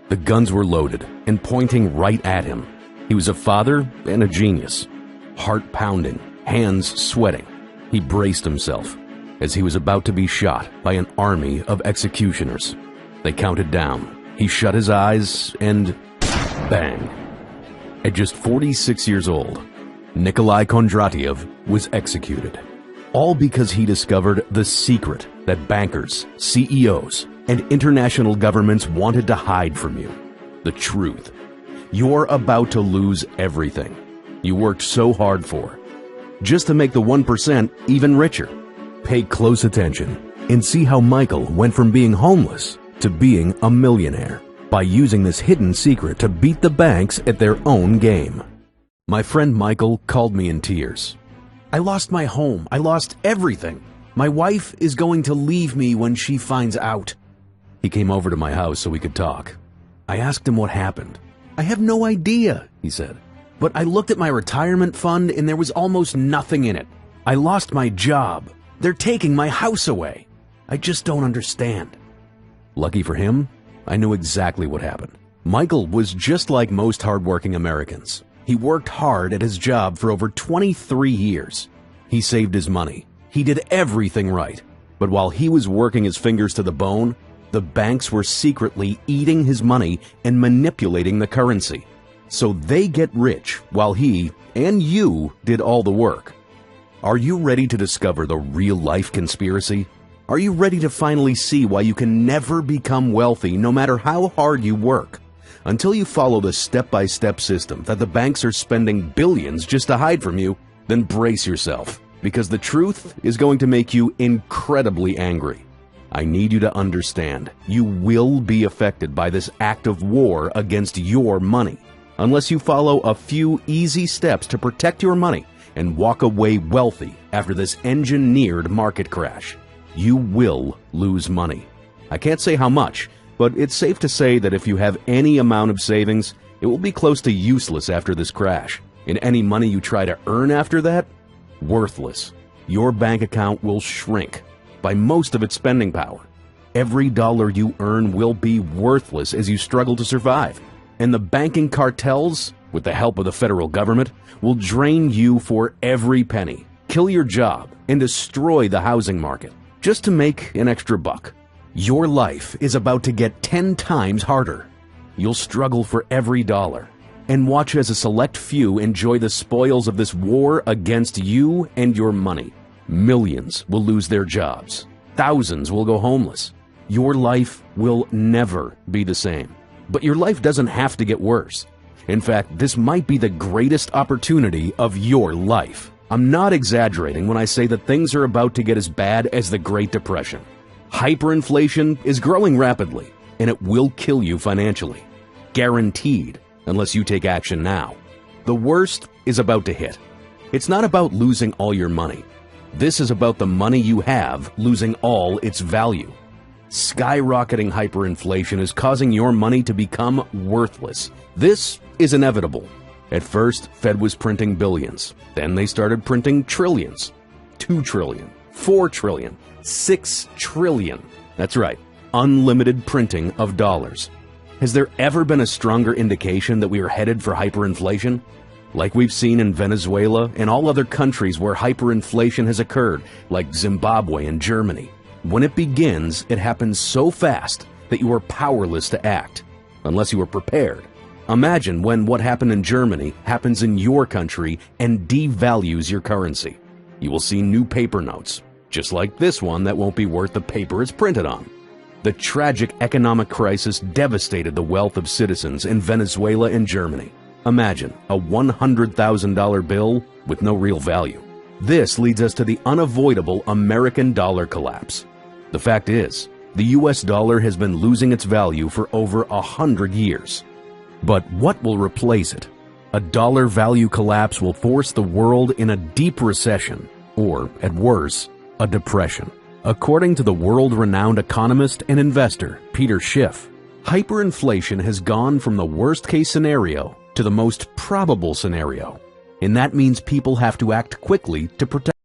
The guns were loaded and pointing right at him. He was a father and a genius. Heart pounding, hands sweating, he braced himself as he was about to be shot by an army of executioners. They counted down. He shut his eyes and bang. At just 46 years old, Nikolai Kondratiev was executed. All because he discovered the secret that bankers, CEOs, and international governments wanted to hide from you. The truth. You're about to lose everything you worked so hard for, just to make the 1% even richer. Pay close attention and see how Michael went from being homeless to being a millionaire by using this hidden secret to beat the banks at their own game. My friend Michael called me in tears. I lost my home. I lost everything. My wife is going to leave me when she finds out. He came over to my house so we could talk. I asked him what happened. I have no idea, he said. But I looked at my retirement fund and there was almost nothing in it. I lost my job. They're taking my house away. I just don't understand. Lucky for him, I knew exactly what happened. Michael was just like most hardworking Americans. He worked hard at his job for over 23 years. He saved his money. He did everything right. But while he was working his fingers to the bone, the banks were secretly eating his money and manipulating the currency. So they get rich while he and you did all the work. Are you ready to discover the real-life conspiracy? Are you ready to finally see why you can never become wealthy no matter how hard you work? Until you follow the step-by-step system that the banks are spending billions just to hide from you, then brace yourself, because the truth is going to make you incredibly angry. I need you to understand, you will be affected by this act of war against your money, unless you follow a few easy steps to protect your money and walk away wealthy after this engineered market crash. You will lose money. I can't say how much, but it's safe to say that if you have any amount of savings, it will be close to useless after this crash. And any money you try to earn after that, worthless. Your bank account will shrink by most of its spending power. Every dollar you earn will be worthless as you struggle to survive. And the banking cartels, with the help of the federal government, will drain you for every penny, kill your job, and destroy the housing market, just to make an extra buck. Your life is about to get 10 times harder. You'll struggle for every dollar, and watch as a select few enjoy the spoils of this war against you and your money. Millions will lose their jobs. Thousands will go homeless. Your life will never be the same. But your life doesn't have to get worse. In fact, this might be the greatest opportunity of your life. I'm not exaggerating when I say that things are about to get as bad as the Great Depression. Hyperinflation is growing rapidly, and it will kill you financially. Guaranteed, unless you take action now. The worst is about to hit. It's not about losing all your money. This is about the money you have losing all its value. Skyrocketing hyperinflation is causing your money to become worthless. This is inevitable. At first, Fed was printing billions. Then they started printing trillions. 2 trillion, 4 trillion, 6 trillion. That's right, unlimited printing of dollars. Has there ever been a stronger indication that we are headed for hyperinflation? Like we've seen in Venezuela and all other countries where hyperinflation has occurred, like Zimbabwe and Germany. When it begins, it happens so fast that you are powerless to act, unless you are prepared. Imagine when what happened in Germany happens in your country and devalues your currency. You will see new paper notes, just like this one that won't be worth the paper it's printed on. The tragic economic crisis devastated the wealth of citizens in Venezuela and Germany. Imagine a $100,000 bill with no real value. This leads us to the unavoidable American dollar collapse. The fact is, the US dollar has been losing its value for over 100 years. But what will replace it? A dollar value collapse will force the world in a deep recession, or, at worst, a depression. According to the world-renowned economist and investor Peter Schiff, hyperinflation has gone from the worst-case scenario to the most probable scenario. And that means people have to act quickly to protect